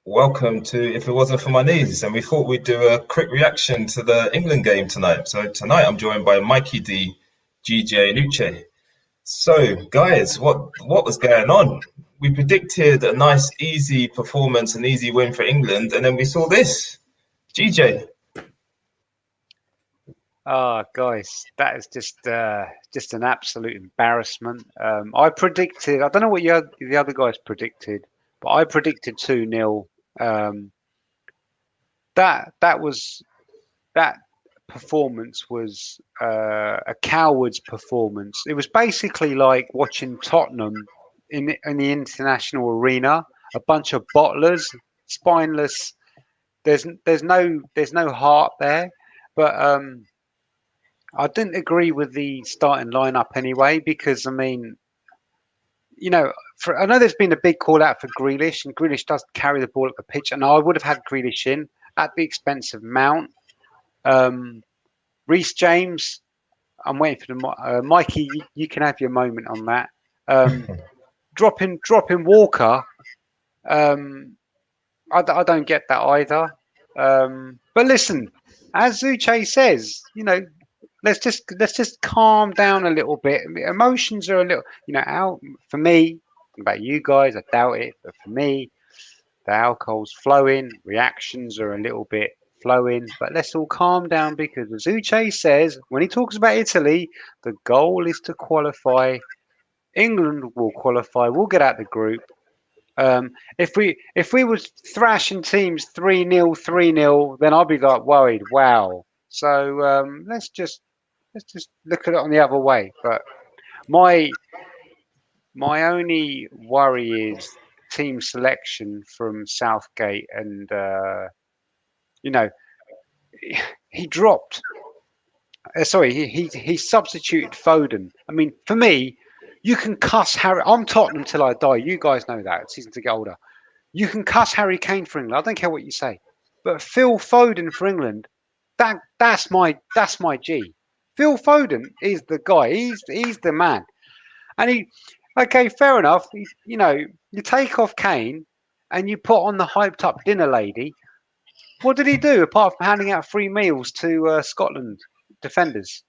welcome to If It Wasn't For My Knees. And we thought we'd do a quick reaction to the England game tonight. So tonight I'm joined by Mikey D, GJ, and Uche. So, guys, what was going on? We predicted a nice, easy performance, an easy win for England, and then we saw this. GJ. Guys, that is just an absolute embarrassment. I predicted. I don't know what the other guys predicted, but I predicted 2-0. That performance was a coward's performance. It was basically like watching Tottenham in the international arena. A bunch of bottlers, spineless. There's no heart there, but I didn't agree with the starting lineup anyway because I mean, I know there's been a big call out for Grealish, and Grealish does carry the ball up the pitch, and I would have had Grealish in at the expense of Mount. Reece James, I'm waiting for the Mikey. You can have your moment on that. Dropping Walker. I don't get that either. But listen, as Uche says, let's just calm down a little bit. Emotions are a little, out for me. About you guys, I doubt it, but for me, the alcohol's flowing. Reactions are a little bit flowing, but let's all calm down because, as Uche says, when he talks about Italy, the goal is to qualify. England will qualify. We'll get out the group. If we were thrashing teams 3-0, 3-0, then I'd be like worried. Wow. So let's just look at it on the other way. But my only worry is team selection from Southgate, and he dropped. He substituted Foden. I mean, for me, you can cuss Harry. I'm Tottenham till I die. You guys know that. Season to get older. You can cuss Harry Kane for England. I don't care what you say. But Phil Foden for England, that's my G. Phil Foden is the guy. He's the man. And okay, fair enough. You take off Kane and you put on the hyped up dinner lady. What did he do apart from handing out free meals to Scotland defenders?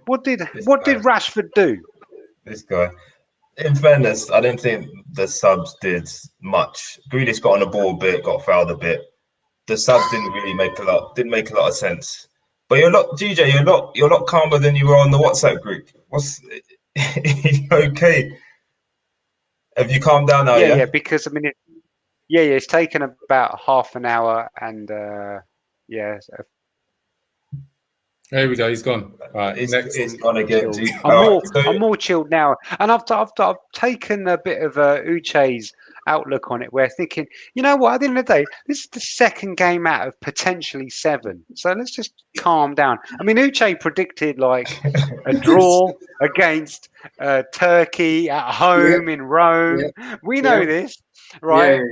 What did Rashford do? This guy. In fairness, I don't think the subs did much. Grealish got on the ball a bit, got fouled a bit. The subs didn't make a lot of sense. But GJ, you're a lot calmer than you were on the WhatsApp group. Okay? Have you calmed down now? Yeah, because I mean, it's taken about half an hour, and There we go. He's gone. Right, it's gone again. I'm more chilled now, and I've taken a bit of Uche's outlook on it. We're thinking, you know what? At the end of the day, this is the second game out of potentially 7, so let's just calm down. I mean, Uche predicted like a draw against Turkey at home in Rome. Yeah. We know this, right? Yeah.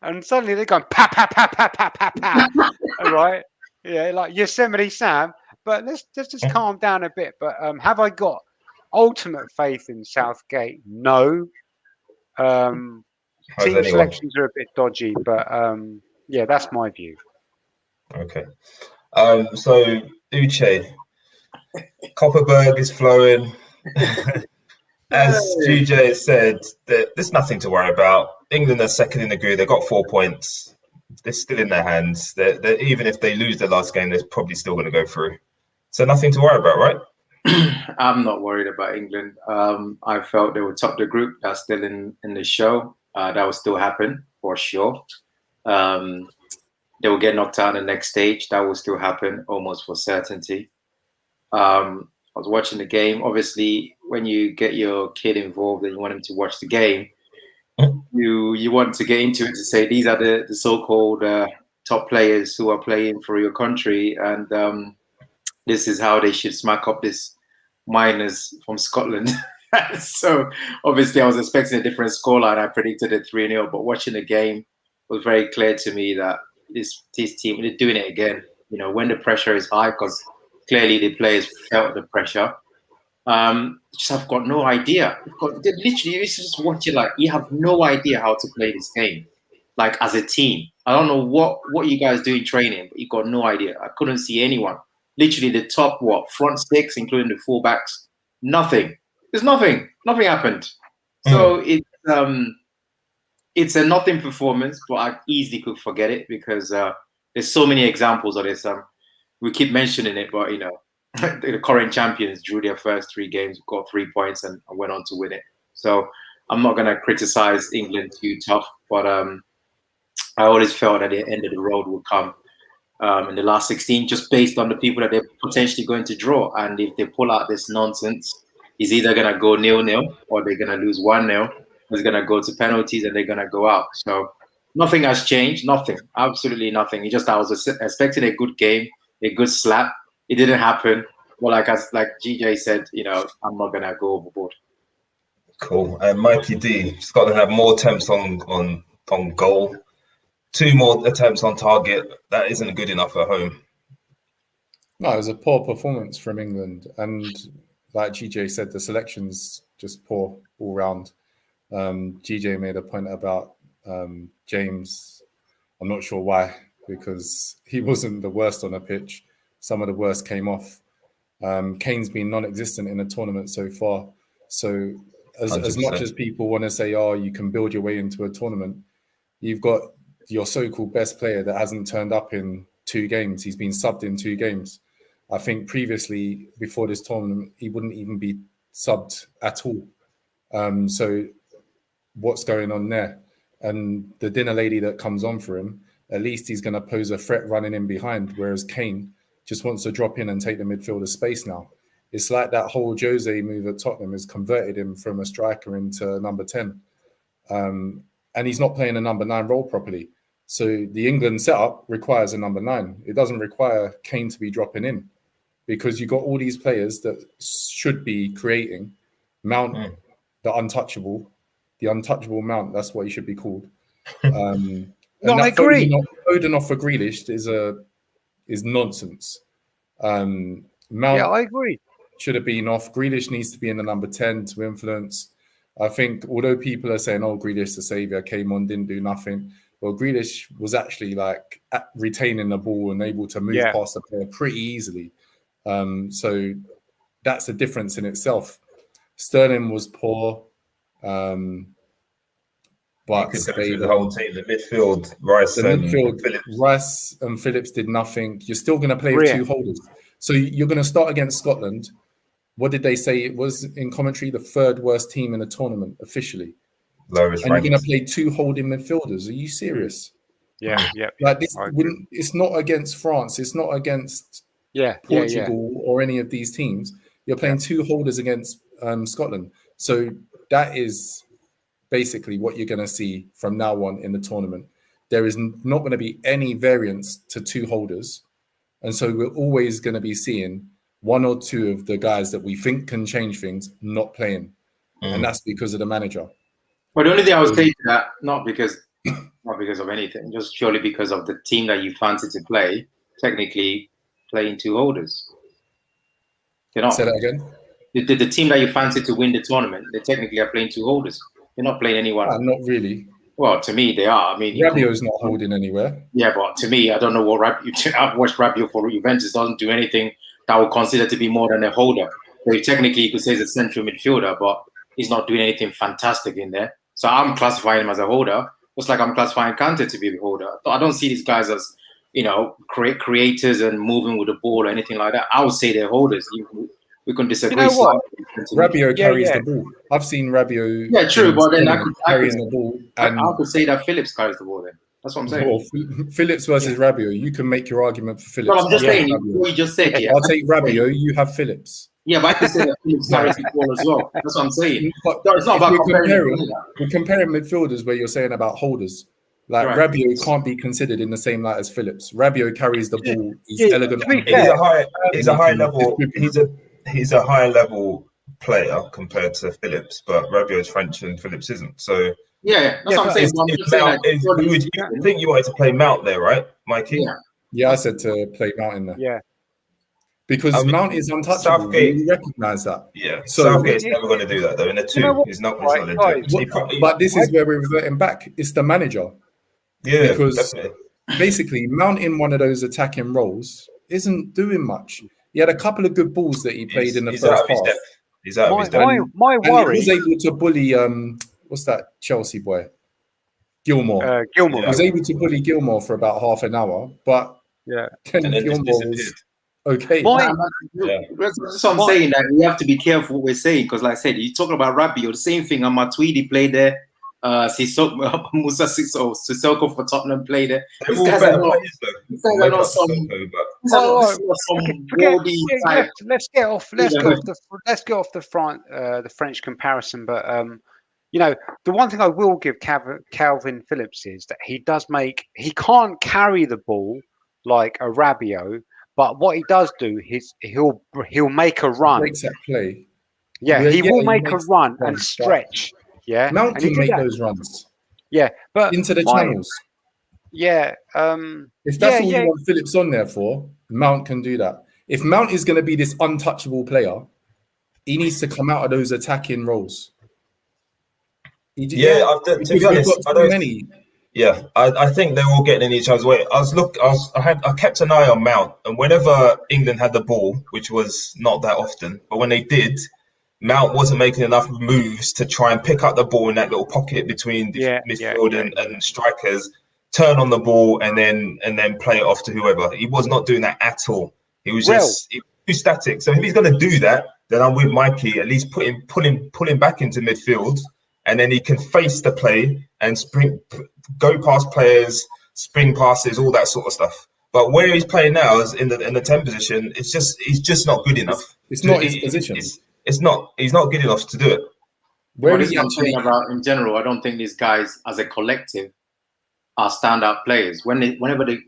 And suddenly they're going pa pa pa pa pa pa pa, right? Yeah, like Yosemite Sam. But let's just calm down a bit. But have I got ultimate faith in Southgate? No. Team selections are a bit dodgy, but that's my view. Okay. So Uche, Copperberg is flowing. As GJ said, there's nothing to worry about. England are second in the group. They've got 4 points. They're still in their hands. They're, even if they lose the last game, they're probably still going to go through. So nothing to worry about, right? I'm not worried about England. I felt they would top the group. That's still in the show. That will still happen for sure. They will get knocked out in the next stage. That will still happen almost for certainty. I was watching the game. Obviously, when you get your kid involved and you want him to watch the game, you want to get into it to say these are the so-called top players who are playing for your country, and this is how they should smack up this miners from Scotland. So obviously I was expecting a different scoreline. I predicted a 3-0, but watching the game was very clear to me that this team, they're doing it again. When the pressure is high, because clearly the players felt the pressure. Just have got no idea. Literally, you just watch it like you have no idea how to play this game. like as a team. I don't know what you guys do in training, but you got no idea. I couldn't see anyone. Literally the top front six, including the fullbacks. Nothing. There's nothing. Nothing happened. So it's a nothing performance, but I easily could forget it because there's so many examples of this. We keep mentioning it, but the current champions drew their first 3 games, got 3 points, and went on to win it. So I'm not going to criticize England too tough, but I always felt that the end of the road would come in the last 16, just based on the people that they're potentially going to draw. And if they pull out this nonsense, it's either going to go 0-0 or they're going to lose 1-0. It's going to go to penalties and they're going to go out. So nothing has changed. Nothing. Absolutely nothing. It's just I was expecting a good game, a good slap. It didn't happen. Well, like GJ said, I'm not going to go overboard. Cool. And Mikey D, Scotland have more attempts on goal, 2 more attempts on target. That isn't good enough at home. No, it was a poor performance from England. And like GJ said, the selection's just poor all round. GJ made a point about James. I'm not sure why, because he wasn't the worst on the pitch. Some of the worst came off. Kane's been non-existent in the tournament so far. So as much as people want to say, oh, you can build your way into a tournament, you've got your so-called best player that hasn't turned up in 2 games. He's been subbed in 2 games. I think previously, before this tournament, he wouldn't even be subbed at all. So what's going on there? And the dinner lady that comes on for him, at least he's going to pose a threat running in behind, whereas Kane just wants to drop in and take the midfielder space now. It's like that whole Jose move at Tottenham has converted him from a striker into number 10. And he's not playing a number 9 role properly. So the England setup requires a number 9. It doesn't require Kane to be dropping in, because you've got all these players that should be creating. Mount, the untouchable Mount, that's what he should be called. No, I agree. Foden off for Grealish is nonsense. Mount, yeah, I agree. Should have been off. Grealish needs to be in the number 10 to influence. I think although people are saying, oh, Grealish the saviour, came on, didn't do nothing. Well, Grealish was actually like retaining the ball and able to move past the player pretty easily. So that's a difference in itself. Sterling was poor. But the whole team, the midfield, Rice and Phillips did nothing. You're still going to play with 2 holders. So you're going to start against Scotland. What did they say? It was in commentary the 3rd worst team in the tournament officially. Lowest and ranked. You're going to play 2 holding midfielders. Are you serious? Yeah. Like this, it's not against France. It's not against Portugal or any of these teams. You're playing 2 holders against Scotland. So that is basically what you're going to see from now on in the tournament. There is not going to be any variance to 2 holders. And so we're always going to be seeing 1 or 2 of the guys that we think can change things not playing. And that's because of the manager. Well, the only thing I would say to that, not because of anything, just purely because of the team that you fancy to play, technically playing 2 holders. You're not. Say that again? The team that you fancy to win the tournament, they technically are playing 2 holders. They're not playing anyone. Not really. Well, to me, they are. I mean, Rabiot's not holding anywhere. Yeah, but to me, I don't know what I've watched Rabiot for Juventus. Doesn't do anything that I would consider to be more than a holder. So technically, you could say he's a central midfielder, but he's not doing anything fantastic in there. So I'm classifying him as a holder, just like I'm classifying Kante to be a holder. I don't see these guys as, creators and moving with the ball or anything like that. I would say they're holders. We can disagree. You know what? Rabiot carries the ball. I've seen Rabiot. Yeah, true. But then I could the ball. And I could say that Phillips carries the ball. Then that's what I'm saying. Well, Phillips versus Rabiot. You can make your argument for Phillips. No, I'm just saying. What you just said. I'll take Rabiot. You have Phillips. Yeah, but I can say that Phillips carries the ball as well. That's what I'm saying. But it's not about comparing. We're comparing midfielders where you're saying about holders. Like Rabiot can't be considered in the same light as Phillips. Rabiot carries the ball. He's elegant. He's a high level. He's a higher level player compared to Phillips, but Rabiot's French and Phillips isn't. So that's what I'm saying. I think you wanted to play Mount there, right, Mikey? Yeah, I said to play Mount in there. Yeah. Because Mount is untouchable. You recognise that. Yeah. So Southgate's never going to do that, though. In the 2, he's not legit. But this is where we're reverting back. It's the manager. Yeah, because definitely. basically Mount in one of those attacking roles isn't doing much. He had a couple of good balls that he played in the He's out first of his half. depth. He's out of his depth. My And he worry. was able to bully what's that Chelsea boy? Gilmore. Gilmore. He was able to bully Gilmore for about half an hour, but Yeah. then And then just Gilmore was disappeared. okay. That's what I'm saying. That we have to be careful what we're saying, because, like I said, you're talking about Rabiot. The same thing. Matuidi played there. Musa Sissoko for Tottenham played there. They're These all guys better are not. players, though. These guys are Maybe not not some. Sissoko, but These are not some worldy type. Let's get off the French comparison. But you know, the one thing I will give Calvin Phillips is that he can't carry the ball like a Rabiot, but what he does do is he'll make a run. Breaks that play. Yeah, he will make a run and runs, stretch. Yeah, Mount and he can did make that. those runs. Yeah, but into the channels. Yeah. If that's all you want Phillips on there for, Mount can do that. If Mount is going to be this untouchable player, he needs to come out of those attacking roles. To be honest, I don't. Many. Yeah, I think they're all getting in each other's way. I kept an eye on Mount, and whenever England had the ball, which was not that often, but when they did, Mount wasn't making enough moves to try and pick up the ball in that little pocket between the midfield and strikers, turn on the ball and then play it off to whoever. He was not doing that at all. He was just too static. So if he's going to do that, then I'm with Mikey. At least pull him back into midfield, and then he can face the play and go past players, spring passes, all that sort of stuff. But where he's playing now is in the 10 position. He's just not good enough. It's not his position. It's not. He's not good enough to do it. What I'm saying about in general, I don't think these guys, as a collective, are standout players. Whenever the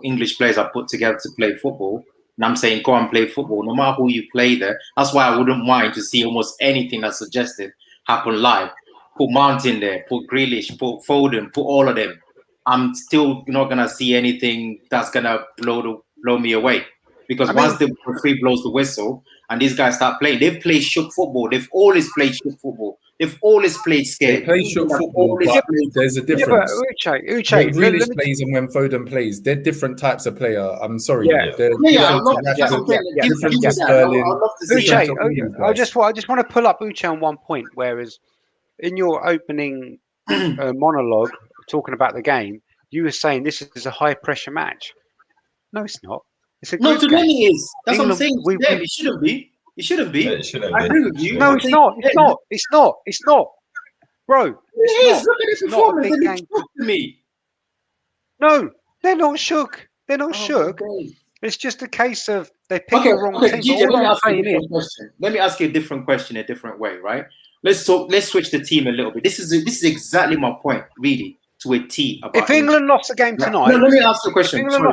English players are put together to play football, and I'm saying go and play football, no matter who you play there. That's why I wouldn't mind to see almost anything that's suggested happen live. Put Mount in there, put Grealish, put Foden, put all of them. I'm still not gonna see anything that's gonna blow me away, because once the referee blows the whistle and these guys start playing, they play shook football. They've always played shook football. They've always played scared. They play shook football, but there's a difference. Uche, when Grealish plays and when Foden plays, they're different types of player. I'm sorry. They're different to Sterling. Uche, I just want to pull up Uche on one point, whereas in your opening monologue, talking about the game, you were saying this is a high pressure match. No, it's not. It's a no, to them it is. That's England, what I'm saying. It shouldn't be. It shouldn't be. Yeah, it shouldn't I agree with you. No, it's not. It's not. Bro, it is. Look at the performance. They didn't talk to me. No, they're not shook. They're not shook. Okay. It's just a case of they pick the wrong team. DJ, let me ask you a different question, a different way, right? Let's switch the team a little bit. This is exactly my point, really, to a T. If England lost the game tonight, no, let me ask you a question. No.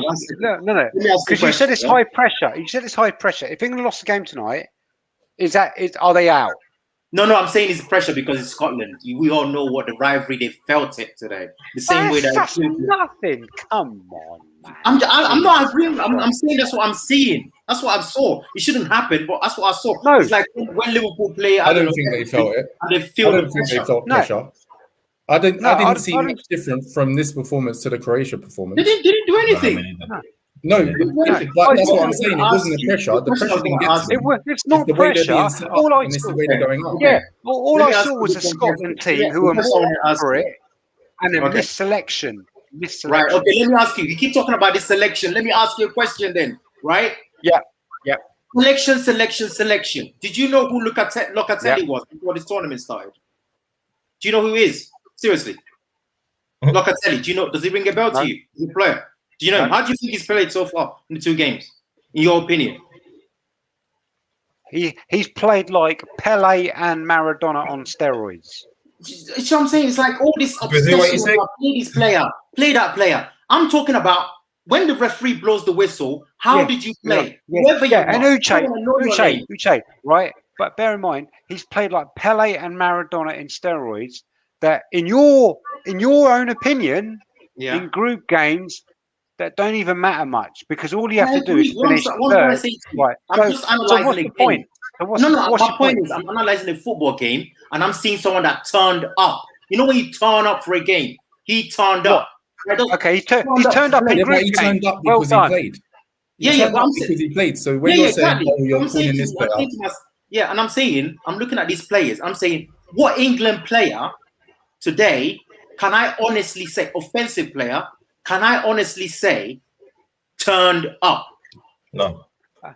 Because you said it's high pressure. You said it's high pressure. If England lost the game tonight, are they out? No, I'm saying it's pressure because it's Scotland. We all know what the rivalry, they felt it today. The same way that that's nothing. Come on, man. I'm not agreeing. I'm saying that's what I'm seeing. That's what I saw. It shouldn't happen, but that's what I saw. No. It's like when Liverpool play. I don't think they felt it. And they feel I don't think they felt pressure. I didn't see much different from this performance to the Croatia performance. They didn't do anything. No, that's what I'm saying. It wasn't the pressure. The pressure didn't get to them. It's not pressure. All I saw, all I saw was a Scotland team who were more for it, and a misselection. Right. Okay. Let me ask you. You keep talking about this selection. Let me ask you a question then. Right. Yeah. Selection. Did you know who Locatelli was before this tournament started? Do you know who he is? Seriously. Locatelli. Do you know? Does he ring a bell to you? He's a player. Do you know him? How do you think he's played so far in the 2 games? In your opinion? He's played like Pele and Maradona on steroids. That's what I'm saying. It's like all this obsession about play this player, play that player. I'm talking about when the referee blows the whistle, how did you play? And Uche, right? But bear in mind, he's played like Pele and Maradona in steroids. That in your own opinion, in group games, that don't even matter much, because all you have to do is finish third. Right. I'm just analysing the point. My point is I'm analysing a football game and I'm seeing someone that turned up. You know when you turn up for a game? He turned up. Okay, he turned up in Yeah, group but he game. turned up Well because he done. played. Yeah, He turned but up I'm because he played. So yeah, when you're saying, exactly. oh, you're I'm saying calling to this you, player, yeah, and I'm saying, I'm looking at these players. I'm saying, what England player today can I honestly say, offensive player, can I honestly say turned up? No.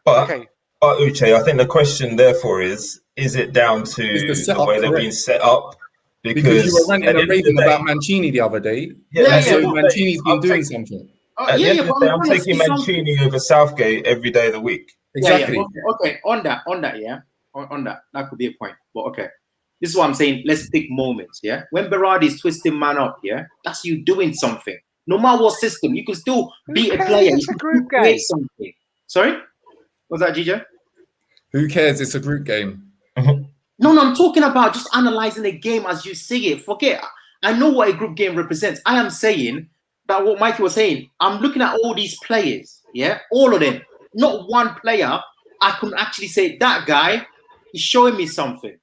But Uche, I think the question therefore is it down to is the the setup way they're being correct? set up? Because you were ranting at the and end of the raving day, about Mancini the other day. Yeah, And so at the end of the day, Mancini's been doing something. At the end of the day, I'm gonna taking say Mancini over Southgate every day of the week. Exactly. Okay. On that, yeah. On that could be a point. But okay. This is what I'm saying. Let's pick moments, yeah. When Berardi is twisting man up, yeah, that's you doing something. No matter what system, you can still beat a player. It's You a group can game. create something. Sorry? Was that GJ? Who cares? It's a group game. No, I'm talking about just analyzing the game as you see it. Forget, I know what a group game represents. I am saying that what Mikey was saying, I'm looking at all these players, yeah, all of them. Not one player I can actually say that guy is showing me something.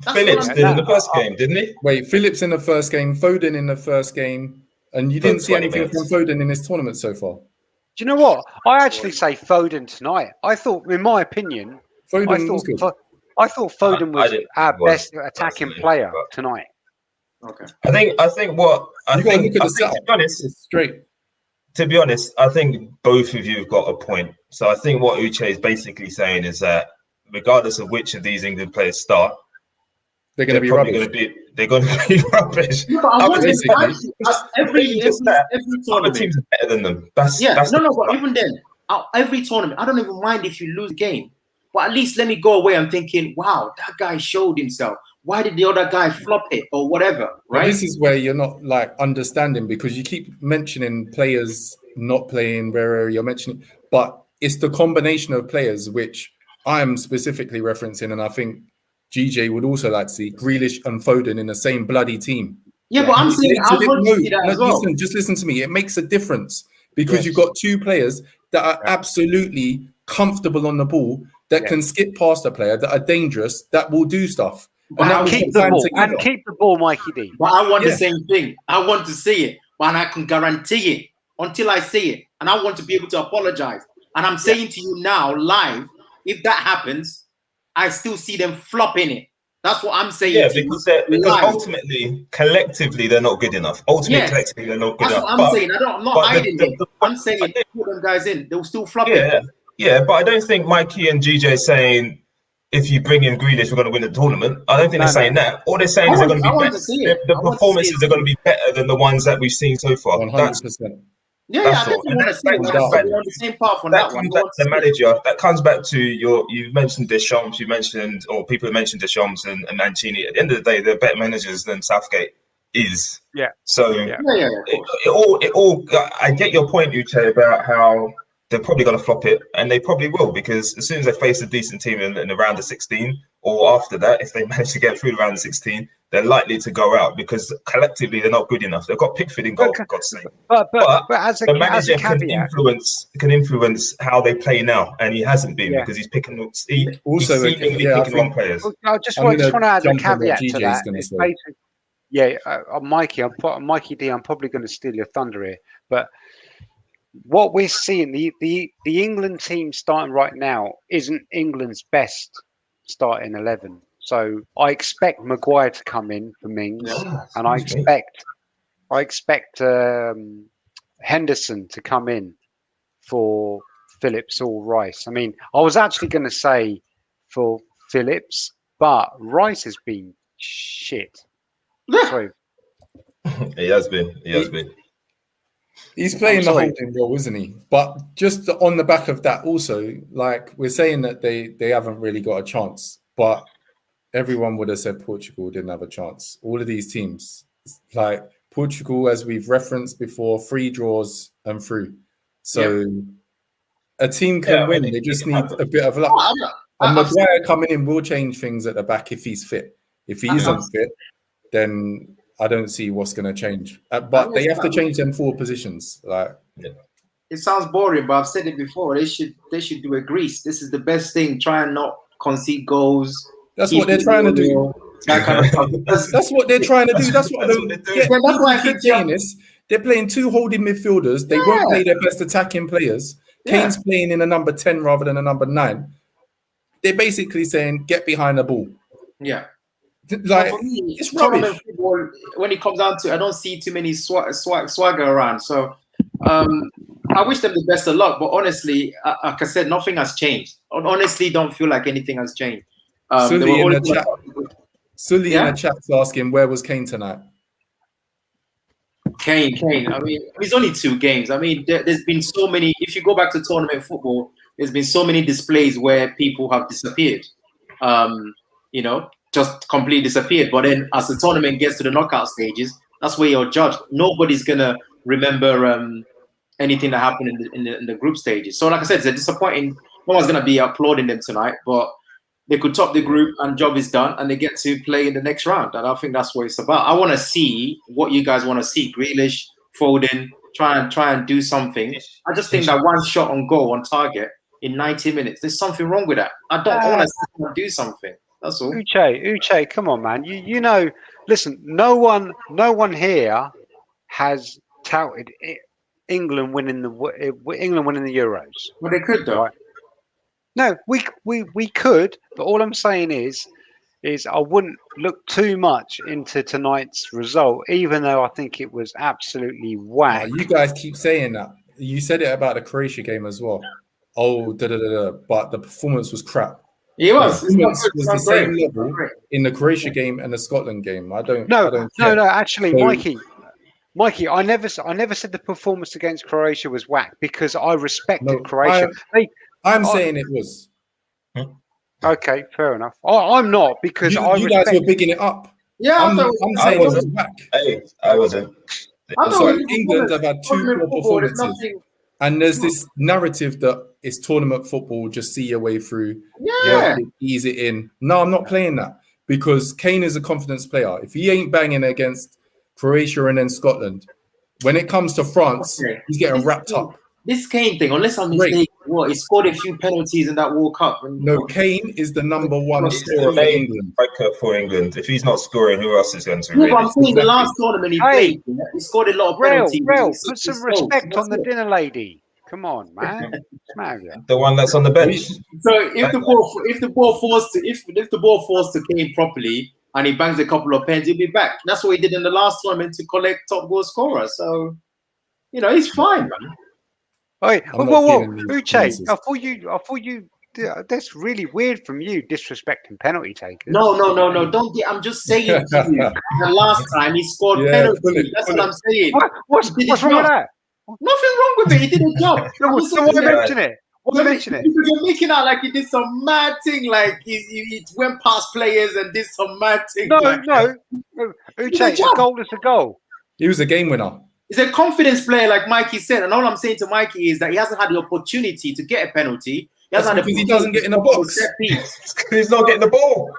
That's Phillips did in the first game, didn't he? Wait, Phillips in the first game, Foden in the first game, and you didn't see anything from Foden in this tournament so far. Do you know what? I actually say Foden tonight. I thought, in my opinion, Foden was good. I thought Foden was our best attacking player tonight. Okay. I think what I think, to be honest, it's straight. To be honest, I think both of you have got a point. So I think what Uche is basically saying is that regardless of which of these England players start, they're going to be rubbish. They're going to be rubbish. No, every other teams are better than them. But even then, every tournament, I don't even mind if you lose a game, but at least let me go away. I'm thinking, wow, that guy showed himself. Why did the other guy flop it or whatever? Right. But this is where you're not like understanding, because you keep mentioning players not playing where you're mentioning, but it's the combination of players which I'm specifically referencing, and I think GJ would also like to see Grealish and Foden in the same bloody team. Yeah, but I'm saying I want to see that as well. Just listen to me. It makes a difference because you've got two players that are absolutely comfortable on the ball, that can skip past a player, that are dangerous, that will do stuff. And keep the ball, Mikey D. But I want the same thing. I want to see it, but I can guarantee it until I see it. And I want to be able to apologize. And I'm saying to you now, live, if that happens, I still see them flopping it. That's what I'm saying. Yeah, because ultimately, collectively, they're not good enough. Collectively, they're not good enough. That's what I'm saying. I'm not hiding it. I'm saying put them guys in. They'll still flop it. Yeah, but I don't think Mikey and GJ saying, if you bring in Grealish, we're going to win the tournament. I don't think they're saying that. All they're saying is they're going to be better. The performances are going to be better than the ones that we've seen so far. 100%. I definitely want to see it. We're on the same path on that one. Comes back to the manager. That comes back to you've mentioned Deschamps, or people have mentioned Deschamps and Mancini. At the end of the day, they're better managers than Southgate is. Yeah. So it all. I get your point, Uche, about how they're probably going to flop it, and they probably will, because as soon as they face a decent team in the round of 16, or after that, if they manage to get through the round of 16, they're likely to go out because collectively they're not good enough. They've got Pickford in goal, for God's sake. But as a manager caveat, can influence how they play now, and he hasn't been because he's picking wrong players. I just want to add a caveat to that. Mikey D, I'm probably going to steal your thunder here, but what we're seeing, the England team starting right now isn't England's best starting 11. So I expect Maguire to come in for Mings, and I expect Henderson to come in for Phillips or Rice. I mean, I was actually going to say for Phillips, but Rice has been shit. Sorry. He has been. He's playing the holding role, isn't he? But just on the back of that also, like, we're saying that they haven't really got a chance, but everyone would have said Portugal didn't have a chance. All of these teams, like Portugal, as we've referenced before, 3 draws and through. So a team can win. They just need a bit of luck. And Maguire coming in will change things at the back if he's fit. If he isn't fit, then I don't see what's going to change. But they have to change them 4 positions. It sounds boring, but I've said it before. They should do a Greece. This is the best thing. Try and not concede goals. That's what they're trying to do. That kind of stuff. That's what they're trying to do. That's what I don't get. That's why I keep saying this. They're playing two holding midfielders. They won't play their best attacking players. Kane's playing in a number 10 rather than a number 9. They're basically saying, get behind the ball. Yeah. Like, for me, it's tournament rubbish. football, when it comes down to, I don't see too many swagger around. So I wish them the best of luck. But honestly, like I said, nothing has changed. Honestly, don't feel like anything has changed. Sully in the chat's asking, where was Kane tonight? Kane. I mean, it's only 2 games. I mean, there's been so many. If you go back to tournament football, there's been so many displays where people have disappeared. Just completely disappeared. But then, as the tournament gets to the knockout stages, that's where you're judged. Nobody's gonna remember anything that happened in the group stages. So, like I said, it's a disappointing. No one's gonna be applauding them tonight, but they could top the group and job is done, and they get to play in the next round. And I think that's what it's about. I want to see what you guys want to see. Grealish, Foden, try and do something. I just think that one shot on goal on target in 90 minutes, there's something wrong with that. I want to see them do something. That's all. Uche, come on, man. You know, listen, no one here has touted England winning the Euros. Well, they could though. Right? No, we could, but all I'm saying is I wouldn't look too much into tonight's result, even though I think it was absolutely whack. You guys keep saying that. You said it about the Croatia game as well. But the performance was crap. It was. The performance was the same level in the Croatia game and the Scotland game. I don't care. No. Actually, so, Mikey, I never said the performance against Croatia was whack because I respected Croatia. I'm saying it was. Okay, fair enough. I'm not because you guys were bigging it up. Yeah, I'm saying it was whack. Hey, I wasn't. England have had 2 poor performances. And there's this narrative that it's tournament football, just see your way through, ease it in. No, I'm not playing that because Kane is a confidence player. If he ain't banging against Croatia and then Scotland, when it comes to France, he's getting wrapped up. This Kane thing, unless I'm mistaken, he scored a few penalties in that World Cup. No, Kane is the number 1 scorer for England. For England. If he's not scoring, who else is going to? No, but I'm saying the last tournament he played, he scored a lot of penalties. Put some respect on the dinner lady. Come on, man. The one that's on the bench. So if the ball falls to Kane properly and he bangs a couple of pens, he'll be back. That's what he did in the last tournament to collect top goal scorer. So he's fine, man. Whoa, Uche, I thought you. That's really weird from you, disrespecting penalty takers. No. Don't get. I'm just saying to you. The last time he scored penalty. That's what I'm saying. What's wrong with that? Nothing wrong with it. He did a job. So why mention it? Why mention it? Because you're making out like he did some mad thing, like he went past players and did some mad thing. No. Uche, a goal is a goal. He was a game winner. He's a confidence player, like Mikey said. And all I'm saying to Mikey is that he hasn't had the opportunity to get a penalty. Because he doesn't get in the box. He's not getting the ball.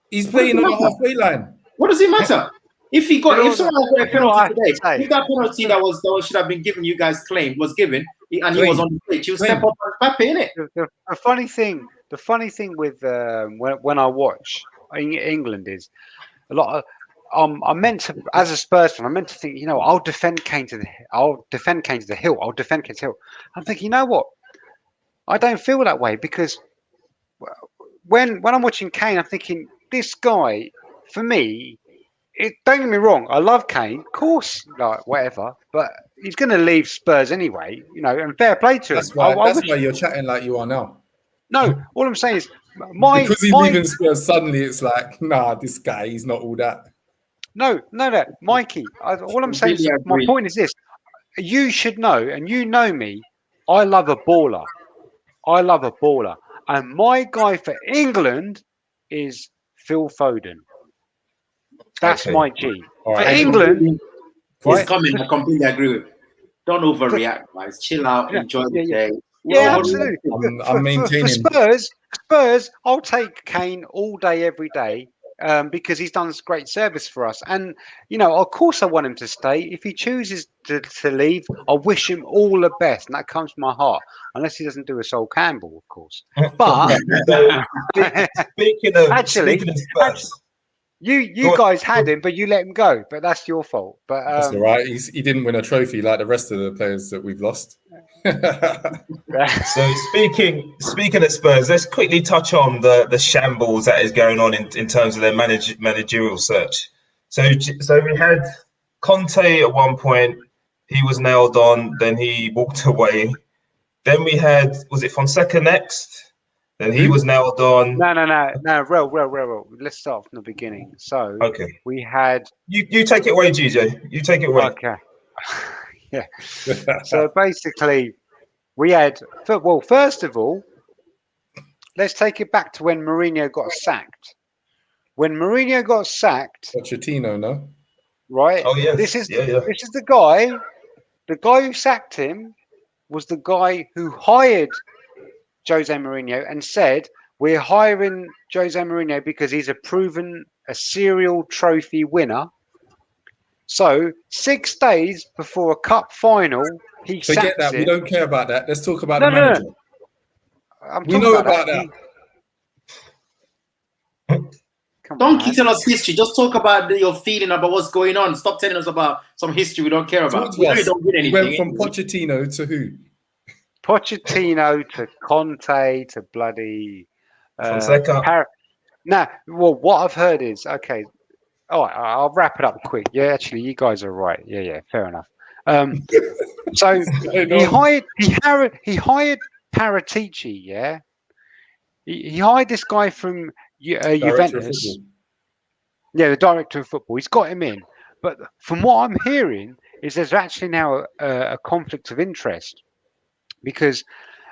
He's playing on the halfway line. What does it matter? If someone got a penalty today, if that penalty that should have been given, you guys claimed was given, and he was on the pitch, you step up and Mbappe, innit? The funny thing with when I watch England is a lot of. I meant to, as a Spurs fan, I meant to think, I'll defend Kane to the hill. I'll defend Kane to the hill. I'm thinking, you know what? I don't feel that way because when I'm watching Kane, I'm thinking this guy, for me, don't get me wrong, I love Kane, of course, like whatever, but he's going to leave Spurs anyway, and fair play to him. That's why you're chatting like you are now. No, all I'm saying is because he's leaving Spurs, suddenly it's like, nah, this guy, he's not all that. No, Mikey. All I'm saying is, my point is this: you should know, and you know me. I love a baller, and my guy for England is Phil Foden. That's my G. All right. For England, he's coming. I completely agree with you. Don't overreact, guys. Chill out, enjoy the day. Yeah, absolutely. I'm maintaining. For Spurs, I'll take Kane all day, every day. Because he's done great service for us. And, of course I want him to stay. If he chooses to leave, I wish him all the best. And that comes from my heart. Unless he doesn't do a Sol Campbell, of course. But... speaking of Spurs, You guys had him, but you let him go. But that's your fault. But that's all right. He didn't win a trophy like the rest of the players that we've lost. So speaking of Spurs, let's quickly touch on the shambles that is going on in terms of their managerial search. So we had Conte at one point. He was nailed on. Then he walked away. Then we had, was it Fonseca next? Then he was nailed on. No. Real. Let's start from the beginning. So we had. You take it away, GJ. You take it away. Okay. Yeah. So basically, we had. Well, first of all, let's take it back to when Mourinho got sacked. When Mourinho got sacked, Pochettino, no? Right. Oh yes. This is the guy. The guy who sacked him was the guy who hired Jose Mourinho and said, "We're hiring Jose Mourinho because he's a serial trophy winner." So 6 days before a cup final, he forget that. Him. We don't care about that. Let's talk about the manager. No. We know about that. Don't keep telling us history. Just talk about your feeling about what's going on. Stop telling us about some history we don't care about. We really don't win anything. Went from Pochettino to who? Pochettino to Conte to bloody Fonseca. Well, what I've heard is okay. All right, I'll wrap it up quick. Yeah, actually, you guys are right. Yeah, fair enough. So he hired Paratici. Yeah, he hired this guy from Juventus. Yeah, the director of football. He's got him in, but from what I'm hearing is there's actually now a conflict of interest because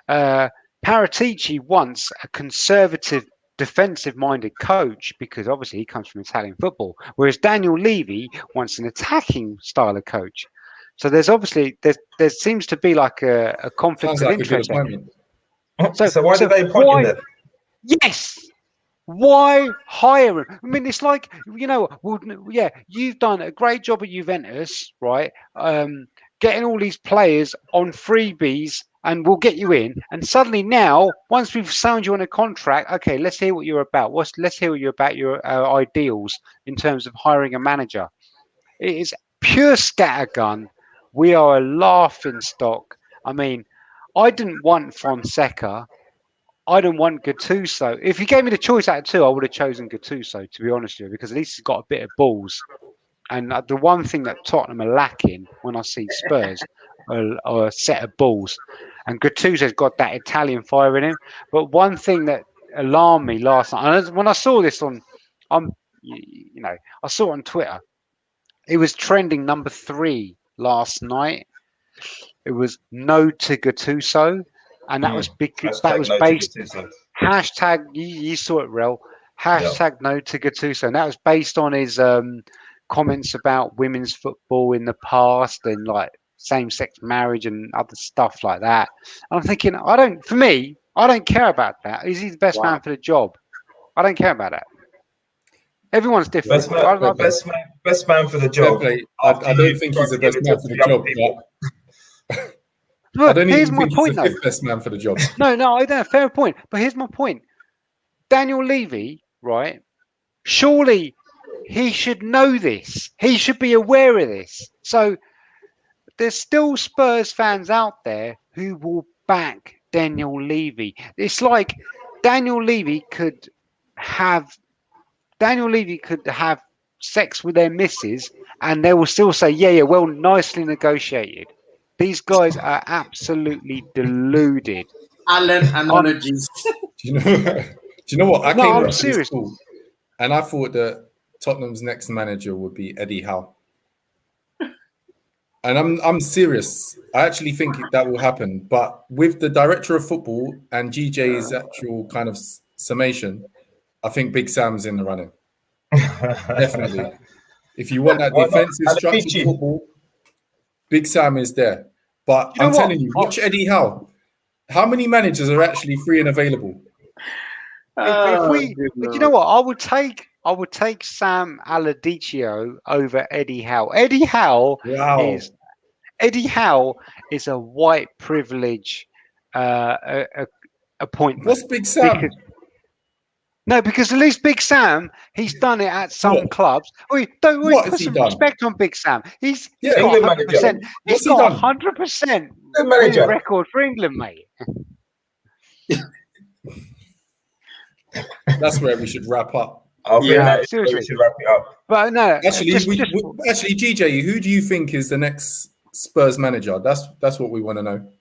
Paratici wants a conservative, defensive-minded coach because obviously he comes from Italian football, whereas Daniel Levy wants an attacking style of coach. So there's obviously there seems to be like a conflict of interest. So why did they appoint him then? Yes. Why hire him? I mean, it's like, you've done a great job at Juventus, right? Getting all these players on freebies and we'll get you in. And suddenly now, once we've signed you on a contract, okay, let's hear what you're about. Let's hear what you're about, your ideals in terms of hiring a manager. It is pure scattergun. We are a laughing stock. I mean, I didn't want Fonseca. I don't want Gattuso. If you gave me the choice out of two, I would have chosen Gattuso, to be honest with you, because at least he's got a bit of balls. And the one thing that Tottenham are lacking when I see Spurs are a set of balls. And Gattuso's got that Italian fire in him. But one thing that alarmed me last night, and when I saw this I saw it on Twitter. It was trending number 3 last night. It was no to Gattuso. And that was because that was based hashtag. You saw it, Rel. Hashtag no to Gattuso, and that was based on his comments about women's football in the past and like same-sex marriage and other stuff like that. And I'm thinking, I don't care about that. Is he the best man for the job? I don't care about that. Everyone's different. Best man for the job. I don't think he's the best man for the job. Look, I don't here's even my think point, he's the fifth best man for the job. No, I don't. Fair point. But here's my point. Daniel Levy, right? Surely he should know this. He should be aware of this. So there's still Spurs fans out there who will back Daniel Levy. It's like Daniel Levy could have sex with their missus and they will still say, yeah, well, nicely negotiated. These guys are absolutely deluded. Alan analogies. Do you know what? I came I'm up serious. School, and I thought that Tottenham's next manager would be Eddie Howe. And I'm serious. I actually think that will happen. But with the director of football and GJ's actual kind of summation, I think Big Sam's in the running. Definitely. If you want that defensive structured football, Big Sam is there. But I'm telling you, watch Eddie Howe. How many managers are actually free and available? You know what? I would take Sam Allardyce over Eddie Howe. Eddie Howe is a white privilege appointment. What's Big Sam? No, because at least Big Sam, he's done it at some clubs. Don't What put has he some done? respect on Big Sam. He's got England 100%. manager. He's What's he got done? 100% winning manager. record for England, mate. That's where we should wrap up. I think Yeah, that is where seriously. we should wrap it up. But no, Actually, just, actually, GJ, who do you think is the next Spurs manager? That's what we want to know.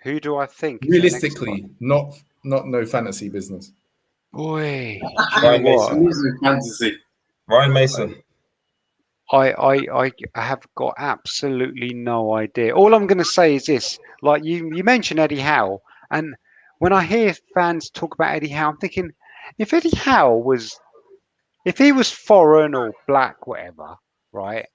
who do I think? is the next Realistically, not no fantasy business. one? Boy, Ryan what? Mason. Losing fantasy. Ryan Mason. I have got absolutely no idea. All I'm going to say is this: like you mentioned Eddie Howe, and when I hear fans talk about Eddie Howe, I'm thinking, if Eddie Howe was, if he was foreign or black, whatever, right?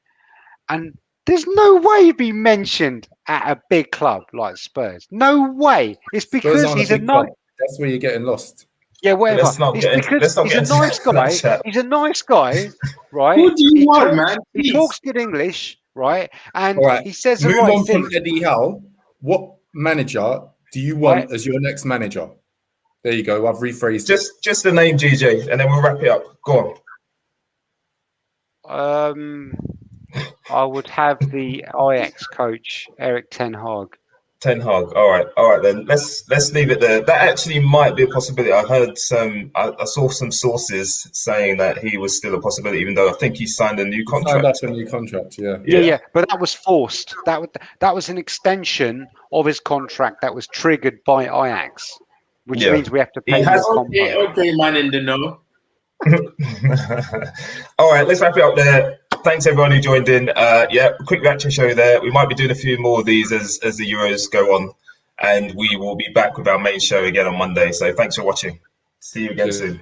And there's no way he'd be mentioned at a big club like Spurs. No way. It's because Spurs aren't he's a a big nice. club. That's where you're getting lost. Yeah, whatever. Let's not It's get into- because let's not he's get a into nice that guy. chat. He's a nice guy, right? Who do you want, man? He Please. talks good English, right? And All right, he says the move right on thing. from Eddie Howe. What manager do you want as your next manager? There you go. I've rephrased it. Just the name, GJ, and then we'll wrap it up. Go I would have the Ajax coach Eric Ten Hag. Ten Hag. All right then. Let's leave it there. That actually might be a possibility. I heard I saw some sources saying that he was still a possibility, even though I think he signed a new contract. Signed up a new contract, yeah. Yeah, but that was forced. That was an extension of his contract that was triggered by Ajax, which means we have to pay him. Okay, man in the know. All right, let's wrap it up there. Thanks everyone who joined in. Quick reaction show there. We might be doing a few more of these as the Euros go on, and we will be back with our main show again on Monday. So thanks for watching. See you again soon.